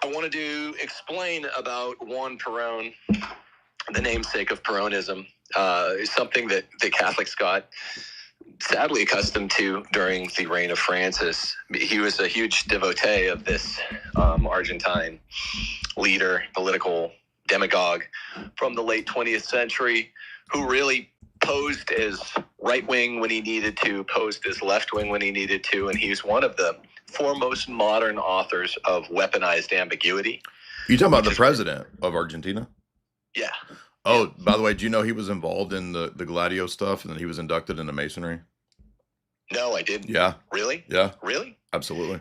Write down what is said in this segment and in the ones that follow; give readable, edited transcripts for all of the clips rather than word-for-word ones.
wanted to explain about Juan Peron, the namesake of Peronism, something that the Catholics got sadly accustomed to during the reign of Francis. He was a huge devotee of this Argentine leader, political demagogue from the late 20th century, who really posed as right-wing when he needed to, posed as left-wing when he needed to, and he's one of the foremost modern authors of weaponized ambiguity. You talking about the president of Argentina? Yeah. Oh, yeah. By the way, do you know he was involved in the Gladio stuff and then he was inducted into Masonry? No, I didn't. Yeah. Really? Yeah. Really? Absolutely.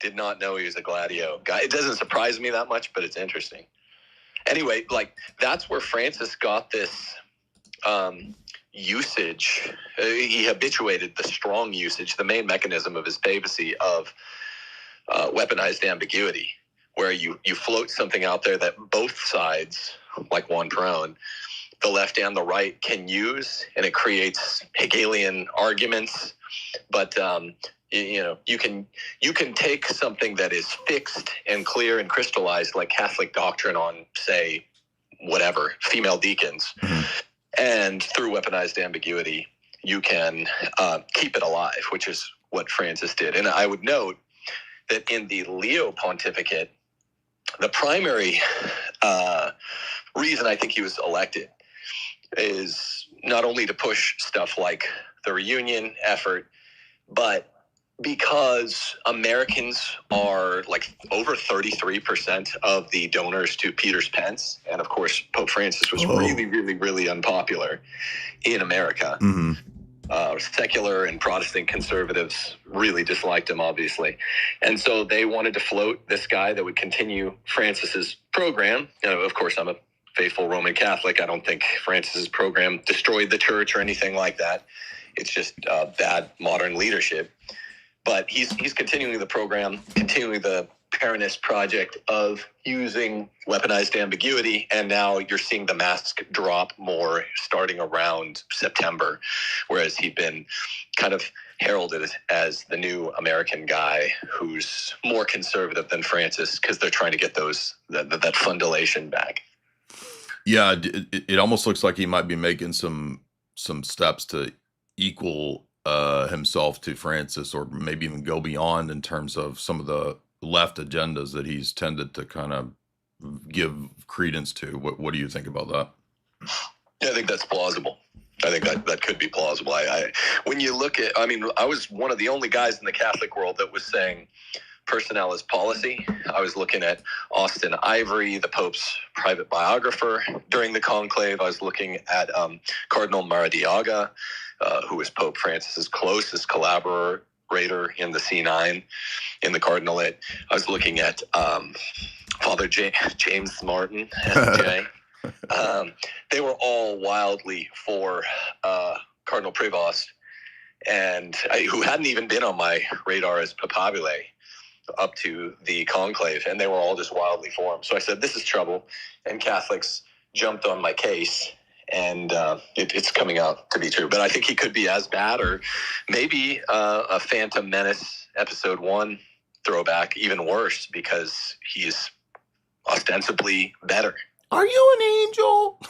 Did not know he was a Gladio guy. It doesn't surprise me that much, but it's interesting. Anyway, like, that's where Francis got this usage. He habituated the strong usage, the main mechanism of his papacy, of weaponized ambiguity, where you float something out there that both sides, like Juan Peron, the left and the right, can use, and it creates Hegelian arguments. But you can take something that is fixed and clear and crystallized, like Catholic doctrine on, say, whatever, female deacons, and through weaponized ambiguity, you can keep it alive, which is what Francis did. And I would note that in the Leo pontificate, the primary reason I think he was elected is not only to push stuff like the reunion effort, but because Americans are like over 33% of the donors to Peter's Pence. And of course, Pope Francis was really, really, really unpopular in America. Mm-hmm. Secular and Protestant conservatives really disliked him, obviously. And so they wanted to float this guy that would continue Francis's program. Of course, I'm a faithful Roman Catholic. I don't think Francis's program destroyed the church or anything like that. It's just bad modern leadership. But he's continuing the program, continuing the Peronist project of using weaponized ambiguity, and now you're seeing the mask drop more starting around September, whereas he'd been kind of heralded as the new American guy who's more conservative than Francis, because they're trying to get that fundulation back. Yeah, it almost looks like he might be making some steps to equal himself to Francis, or maybe even go beyond in terms of some of the left agendas that he's tended to kind of give credence to. What do you think about that? Yeah, I think that's plausible. I think that could be plausible. When you look at, I was one of the only guys in the Catholic world that was saying personnel is policy. I was looking at Austin Ivory, the Pope's private biographer, during the conclave. I was looking at Cardinal Maradiaga, who was Pope Francis's closest collaborator in the C9, in the cardinalate. I was looking at Father James Martin, SJ. They were all wildly for Cardinal Prevost, and who hadn't even been on my radar as papabile up to the conclave, and they were all just wildly for him. So I said, this is trouble, and Catholics jumped on my case, and it's coming out to be true. But I think he could be as bad, or maybe a Phantom Menace Episode 1 throwback, even worse, because he's ostensibly better. Are you an angel?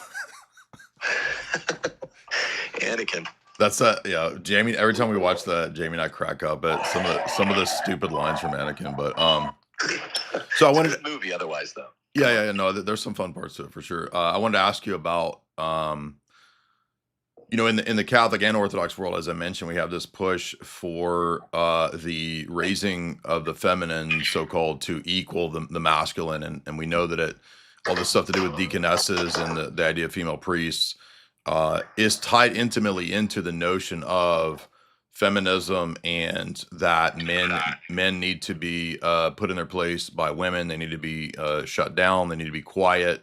Anakin. That's yeah, Jamie. Every time we watch that, Jamie and I crack up at some of the stupid lines from Anakin. But so I wanted to movie otherwise though. Yeah, no, there's some fun parts to it for sure. I wanted to ask you about in the Catholic and Orthodox world, as I mentioned, we have this push for the raising of the feminine, so-called, to equal the masculine, and we know that all this stuff to do with deaconesses and the idea of female priests is tied intimately into the notion of feminism, and that men need to be put in their place by women. They need to be shut down. They need to be quiet.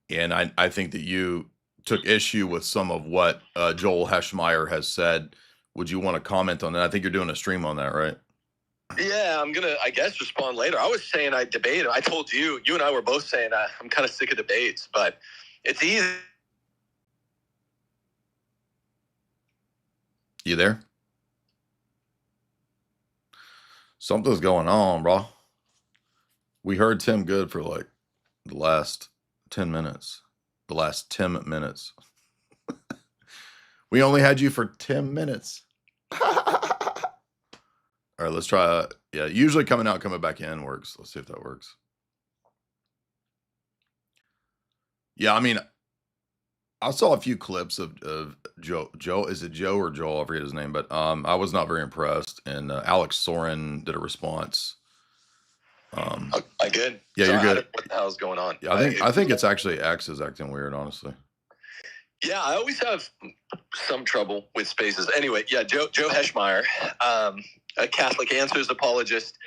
And I think that you took issue with some of what Joel Heschmeyer has said. Would you want to comment on that? I think you're doing a stream on that, right? Yeah, I'm gonna, I guess, respond later. I was saying I debated. I told you and I were both saying I'm kind of sick of debates, but it's easy. You there? Something's going on, bro. We heard Tim good for like the last 10 minutes. The last 10 minutes. We only had you for 10 minutes. All right, let's try. Yeah, usually coming back in works. Let's see if that works. Yeah, I mean, I saw a few clips of Joe. Is it Joe or Joel? I forget his name, but I was not very impressed. And Alex Soren did a response. I good. Yeah, so you're good. What the hell's going on? Yeah, I think it's actually X is acting weird, honestly. Yeah, I always have some trouble with spaces. Anyway, yeah, Joe Heschmeyer, a Catholic Answers apologist.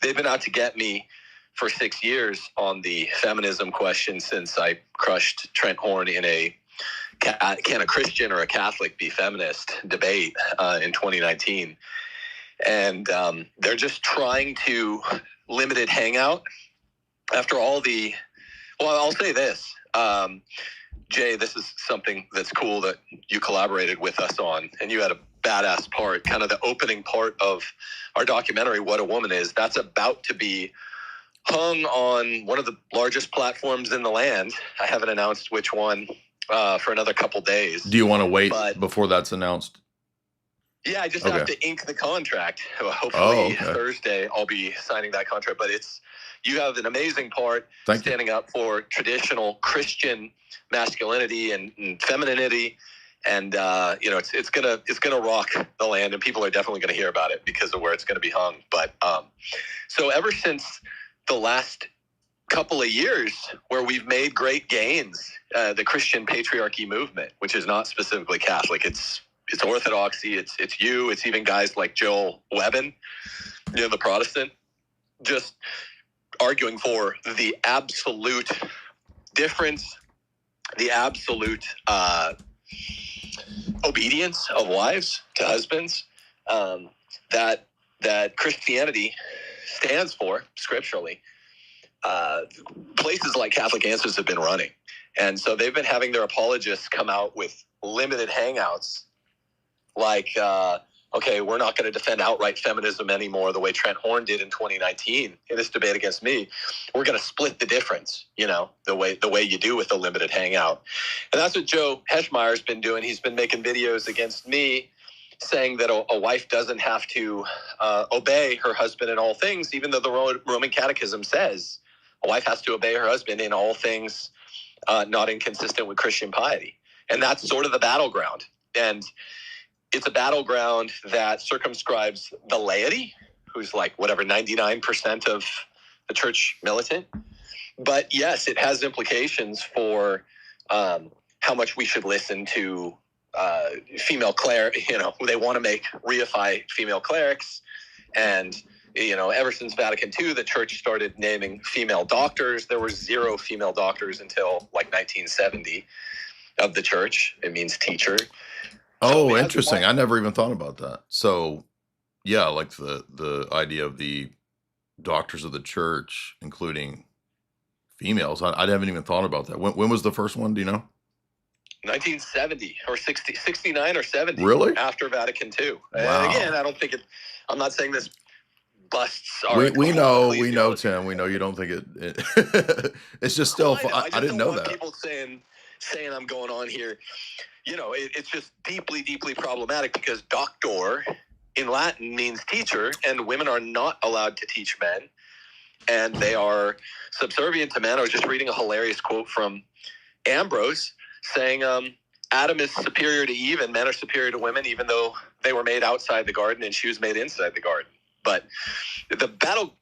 They've been out to get me for 6 years on the feminism question since I crushed Trent Horn in a can a Christian or a Catholic be feminist debate in 2019. And they're just trying to limited hangout after all the, well, I'll say this, Jay, this is something that's cool that you collaborated with us on, and you had a badass part, kind of the opening part of our documentary, What a Woman Is. That's about to be hung on one of the largest platforms in the land. I haven't announced which one for another couple days. Do you want to wait before that's announced? Yeah, I just have to ink the contract. Hopefully Thursday I'll be signing that contract. But you have an amazing part standing up for traditional Christian masculinity and femininity, and it's gonna rock the land, and people are definitely gonna hear about it because of where it's gonna be hung. But so ever since the last couple of years, where we've made great gains, the Christian patriarchy movement, which is not specifically Catholic, it's Orthodoxy, it's even guys like Joel Webben, the Protestant, just arguing for the absolute difference, the absolute obedience of wives to husbands that Christianity stands for scripturally. Places like Catholic Answers have been running, and so they've been having their apologists come out with limited hangouts. Like, we're not going to defend outright feminism anymore the way Trent Horn did in 2019 in this debate against me. We're going to split the difference, the way you do with a limited hangout. And that's what Joe Heschmeyer's been doing. He's been making videos against me saying that a wife doesn't have to obey her husband in all things, even though the Roman Catechism says a wife has to obey her husband in all things not inconsistent with Christian piety. And that's sort of the battleground. And it's a battleground that circumscribes the laity, who's like 99% of the church militant. But yes, it has implications for how much we should listen to female clerics. They want to reify female clerics. And, ever since Vatican II, the church started naming female doctors. There were 0 female doctors until like 1970 of the church. It means teacher. Oh, interesting. I never even thought about that. So, yeah, like the idea of the doctors of the church, including females. I haven't even thought about that. When was the first one? Do you know? 1970 or 69 or 70. Really? After Vatican II. Wow. And again, I don't think I'm not saying this busts. We know, Tim. We know you don't think it it's just still. I didn't know that. People saying I'm going on here. It's just deeply, deeply problematic because doctor in Latin means teacher, and women are not allowed to teach men, and they are subservient to men. I was just reading a hilarious quote from Ambrose saying Adam is superior to Eve and men are superior to women, even though they were made outside the garden and she was made inside the garden. But the battle...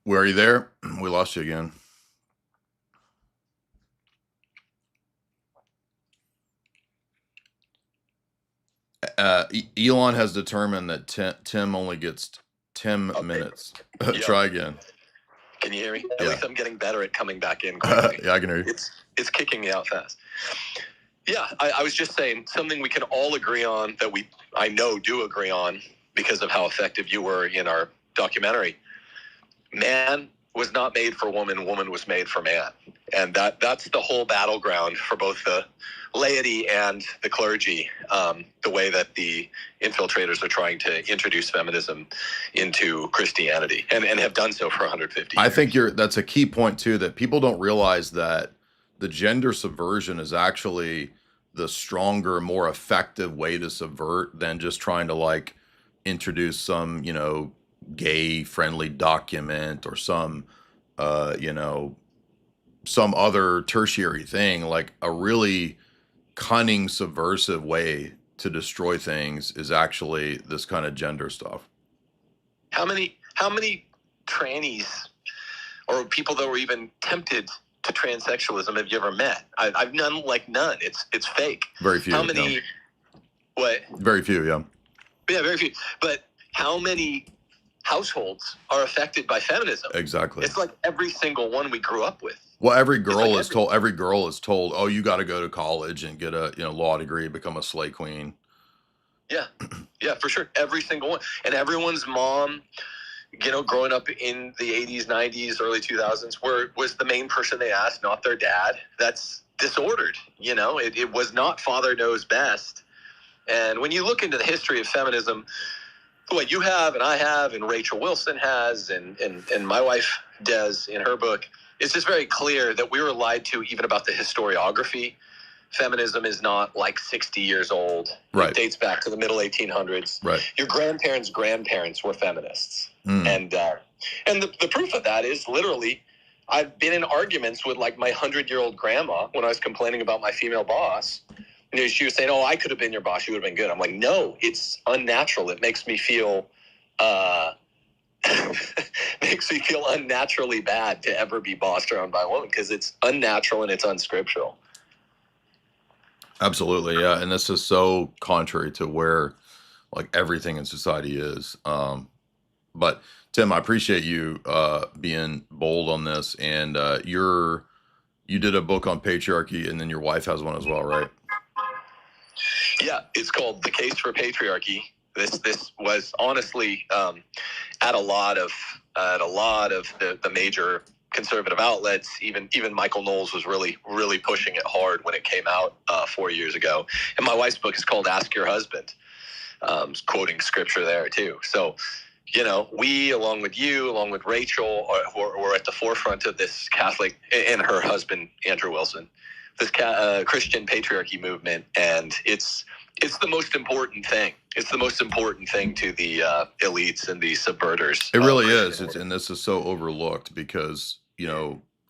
Where are you there? We lost you again. Elon has determined that Tim only gets 10 minutes. Try again. Can you hear me? At least I'm getting better at coming back in. Yeah, I can hear you. It's kicking me out fast. Yeah, I was just saying something we can all agree on, that I know do agree on because of how effective you were in our documentary. Man was not made for woman, woman was made for man. And that's the whole battleground for both the laity and the clergy, the way that the infiltrators are trying to introduce feminism into Christianity and have done so for 150 years. I think that's a key point too, that people don't realize that the gender subversion is actually the stronger, more effective way to subvert than just trying to like introduce some, gay friendly document or some, some other tertiary thing. Like a really cunning, subversive way to destroy things is actually this kind of gender stuff. How many trannies or people that were even tempted to transsexualism have you ever met? I've none. It's fake. Very few. How many? Yeah. What? Very few. Yeah. Yeah, very few. But how many households are affected by feminism? Exactly. It's like every single one we grew up with. Well, every girl is told, oh, you got to go to college and get a law degree, become a slay queen. Yeah, yeah, for sure. Every single one, and everyone's mom, growing up in the 80s, 90s, early 2000s, was the main person they asked, not their dad. That's disordered. It was not father knows best. And when you look into the history of feminism, what you have and I have and Rachel Wilson has and my wife Des in her book, it's just very clear that we were lied to even about the historiography. Feminism is not like 60 years old. Right. It dates back to the middle 1800s. Right. Your grandparents were feminists. And the proof of that is literally I've been in arguments with like my 100-year-old grandma when I was complaining about my female boss. She was saying, oh, I could have been your boss. You would have been good. I'm like, no, it's unnatural. It makes me feel unnaturally bad to ever be bossed around by a woman because it's unnatural and it's unscriptural. Absolutely. Yeah. And this is so contrary to where like everything in society is. But Tim, I appreciate you being bold on this. And you did a book on patriarchy and then your wife has one as well, right? Yeah, it's called The Case for Patriarchy. This was honestly at a lot of the major conservative outlets. Even Michael Knowles was really pushing it hard when it came out 4 years ago. And my wife's book is called Ask Your Husband, quoting scripture there too. So, we, along with you, along with Rachel, were at the forefront of this Catholic and her husband Andrew Wilson, this Christian patriarchy movement, and it's the most important thing. It's the most important thing to the elites and the subverters. It really is. And this is so overlooked because,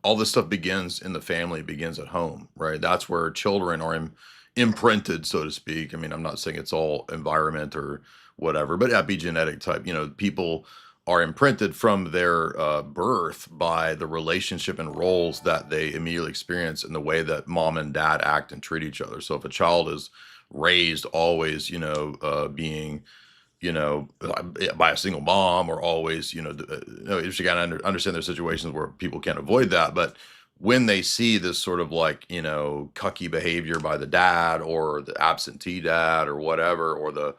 all this stuff begins in the family, begins at home, right? That's where children are imprinted, so to speak. I mean, I'm not saying it's all environment or whatever, but epigenetic type, people are imprinted from their birth by the relationship and roles that they immediately experience in the way that mom and dad act and treat each other. So if a child is raised always, being, by a single mom or always, you got to understand there's situations where people can't avoid that. But when they see this sort of like, cucky behavior by the dad or the absentee dad or whatever, or the,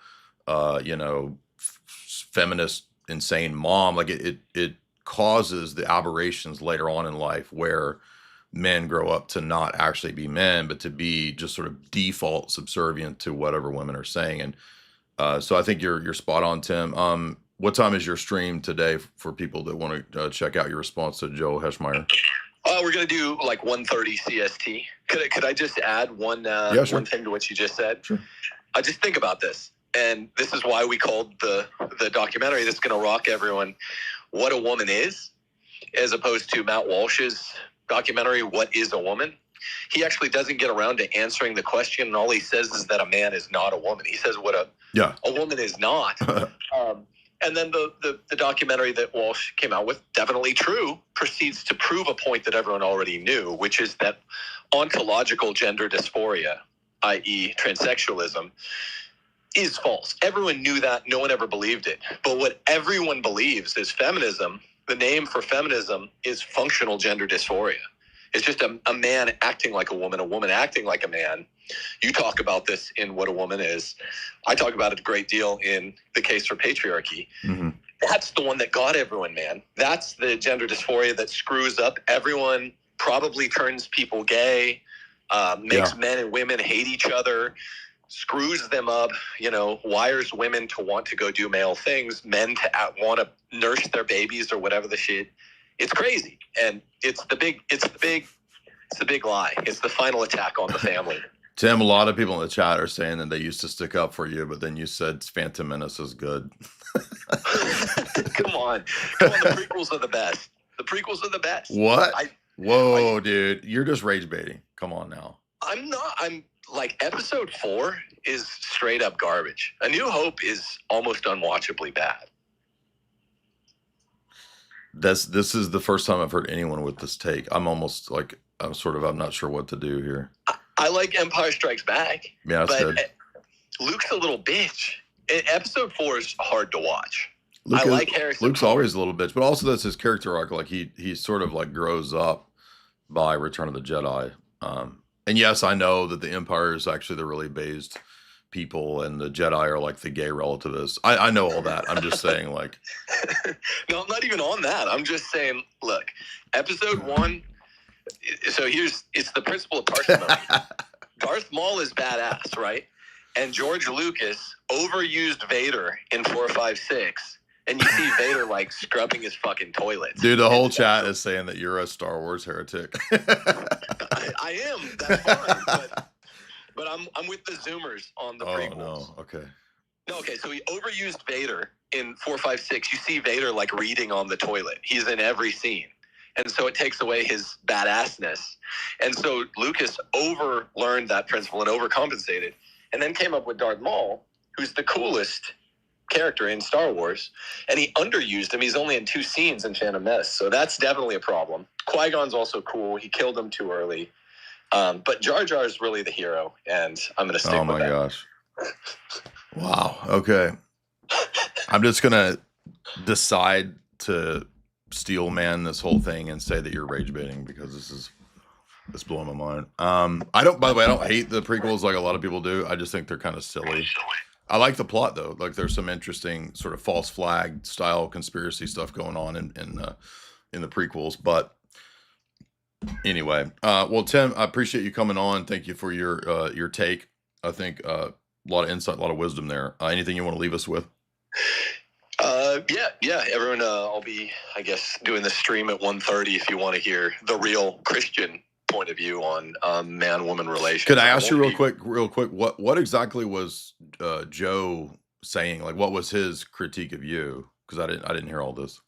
feminist insane mom, like it causes the aberrations later on in life where men grow up to not actually be men, but to be just sort of default subservient to whatever women are saying. And so I think you're spot on, Tim. What time is your stream today for people that want to check out your response to Joe Heschmeyer? We're going to do like 1:30 CST. Could I just add one one thing to what you just said? Sure. I just think about this. And this is why we called the documentary that's going to rock everyone, What a Woman Is, as opposed to Matt Walsh's documentary, What is a Woman? He actually doesn't get around to answering the question, and all he says is that a man is not a woman. He says what a woman is not. And then the documentary that Walsh came out with, Definitely True, proceeds to prove a point that everyone already knew, which is that ontological gender dysphoria, i.e. transsexualism, is false. Everyone knew that. No one ever believed it. But what everyone believes is feminism. The name for feminism is functional gender dysphoria. It's just a man acting like a woman acting like a man. You talk about this in What a Woman Is. I talk about it a great deal in The Case for Patriarchy. Mm-hmm. That's the one that got everyone, man. That's the gender dysphoria that screws up everyone, probably turns people gay, makes men and women hate each other, screws them up, wires women to want to go do male things, men to want to nurse their babies or whatever the shit. It's crazy. And it's the big lie. It's the final attack on the family. Tim, a lot of people in the chat are saying that they used to stick up for you, but then you said Phantom Menace is good. Come on. The prequels are the best. The prequels are the best. What? Whoa, dude. You're just rage baiting. Come on now. I'm not. I'm like, episode 4 is straight up garbage. A New Hope is almost unwatchably bad. This is the first time I've heard anyone with this take. I'm almost like, I'm not sure what to do here. I like Empire Strikes Back. Yeah, that's good. Luke's a little bitch. Episode 4 is hard to watch. I like Harrison. Luke's always a little bitch, but also that's his character arc. Like he sort of like grows up by Return of the Jedi. And yes, I know that the Empire is actually the really based people, and the Jedi are like the gay relativists. I know all that. I'm just saying, like. No, I'm not even on that. I'm just saying, look, episode 1. So it's the principle of parsimony. Darth Maul is badass, right? And George Lucas overused Vader in 4, 5, 6. And you see Vader like scrubbing his fucking toilets. Dude, the whole chat is saying that you're a Star Wars heretic. I am. That's fine. But I'm with the Zoomers on the prequels. Oh, no. Okay. No, okay. So he overused Vader in 4, 5, 6. You see Vader like reading on the toilet. He's in every scene. And so it takes away his badassness. And so Lucas overlearned that principle and overcompensated, and then came up with Darth Maul, who's the coolest character in Star Wars, and he underused him. He's only in 2 scenes in Phantom Menace, so that's definitely a problem. Qui-Gon's also cool. He killed him too early. But Jar Jar is really the hero, and I'm going to stick with that. Oh, my gosh. Wow. Okay. I'm just going to decide to steel man this whole thing and say that you're rage baiting, because it's blowing my mind. By the way, I don't hate the prequels like a lot of people do. I just think they're kind of silly. I like the plot though. Like there's some interesting sort of false flag style conspiracy stuff going on in the prequels. But anyway, well, Tim, I appreciate you coming on. Thank you for your take. I think a lot of insight, a lot of wisdom there. Anything you want to leave us with? Yeah. Everyone, I'll be, I guess, doing the stream at 1:30 if you want to hear the real Christian point of view on man-woman relations. Could I ask you real quick, what exactly was Joe saying? Like, what was his critique of you? Because I didn't hear all this.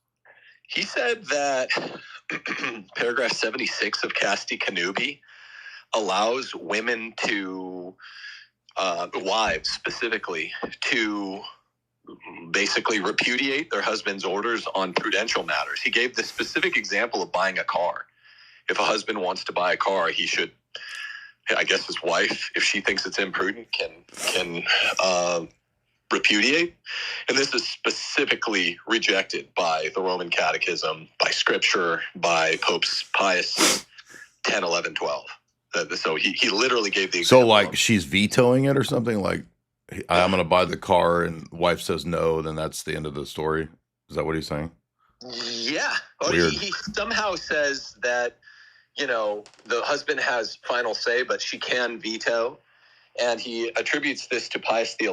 He said that paragraph 76 of Casti Connubii allows women to, wives specifically, to basically repudiate their husband's orders on prudential matters. He gave the specific example of buying a car. If a husband wants to buy a car, he should, I guess his wife, if she thinks it's imprudent, can repudiate. And this is specifically rejected by the Roman Catechism, by Scripture, by Popes Pius 10, 11, 12. So he literally gave the example. So like she's vetoing it or something? Like, I'm going to buy the car and wife says no, then that's the end of the story? Is that what he's saying? Yeah. He somehow says that, the husband has final say, but she can veto. And he attributes this to Pius XI,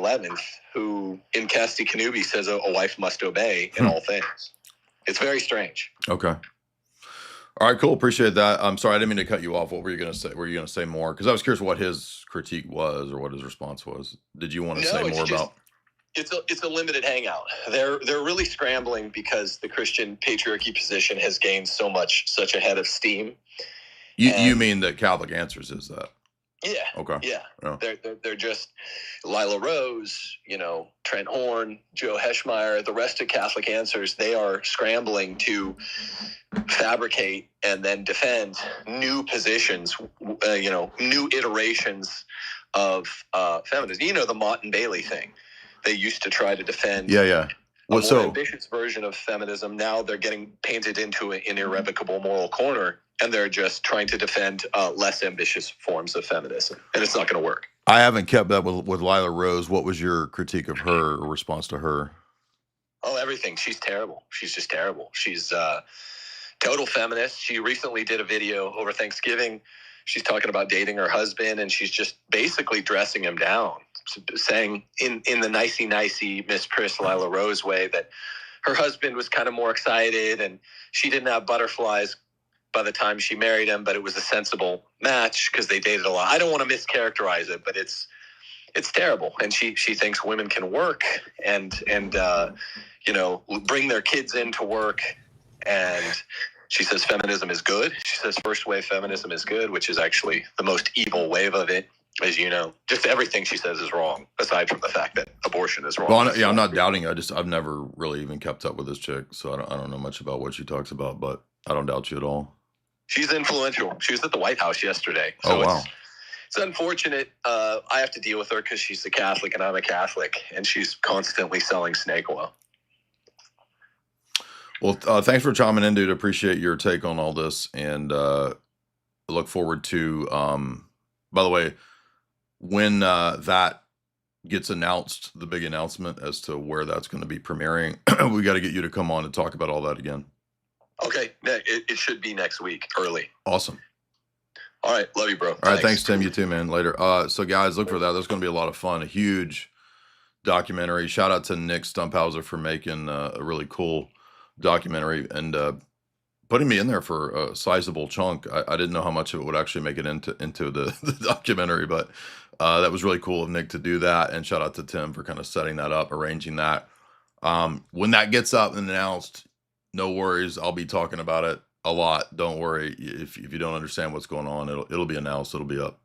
who in Casti Connubii says a wife must obey in all things. It's very strange. Okay. All right, cool. Appreciate that. I'm sorry, I didn't mean to cut you off. What were you going to say? Were you going to say more? Because I was curious what his critique was or what his response was. Did you want to say more about? It's a limited hangout. They're really scrambling because the Christian patriarchy position has gained such a head of steam. You mean that Catholic Answers is that? Yeah. Okay. Yeah. They're just Lila Rose, Trent Horn, Joe Heschmeyer, the rest of Catholic Answers. They are scrambling to fabricate and then defend new positions, new iterations of feminism. The Mott and Bailey thing. They used to try to defend a more ambitious version of feminism. Now they're getting painted into an irrevocable moral corner, and they're just trying to defend less ambitious forms of feminism. And it's not going to work. I haven't kept up with Lila Rose. What was your critique of her or response to her? Oh, everything. She's terrible. She's just terrible. She's total feminist. She recently did a video over Thanksgiving. She's talking about dating her husband, and she's just basically dressing him down, saying in the nicey Miss Pris Lila Rose way that her husband was kind of more excited and she didn't have butterflies by the time she married him, but it was a sensible match because they dated a lot. I don't want to mischaracterize it, but it's terrible. And she thinks women can work and bring their kids into work. And she says feminism is good. She says first wave feminism is good, which is actually the most evil wave of it. As you know, just everything she says is wrong, aside from the fact that abortion is wrong. Well, I'm not doubting. I've never really even kept up with this chick, so I don't know much about what she talks about, but I don't doubt you at all. She's influential. She was at the White House yesterday. So wow. It's unfortunate. I have to deal with her because she's a Catholic and I'm a Catholic, and she's constantly selling snake oil. Well, thanks for chiming in, dude. Appreciate your take on all this, and look forward to. By the way, when that gets announced, the big announcement as to where that's going to be premiering, we got to get you to come on and talk about all that again. Okay, it should be next week, early. Awesome. All right, love you, bro. All right, thanks, Tim. You too, man. Later. So guys, look for that. That's going to be a lot of fun. A huge documentary. Shout out to Nick Stumphauser for making a really cool documentary and putting me in there for a sizable chunk. I didn't know how much of it would actually make it into the documentary, but that was really cool of Nick to do that. And shout out to Tim for kind of setting that up, arranging that. When that gets up and announced, no worries. I'll be talking about it a lot. Don't worry. If you don't understand what's going on, it'll be announced. It'll be up.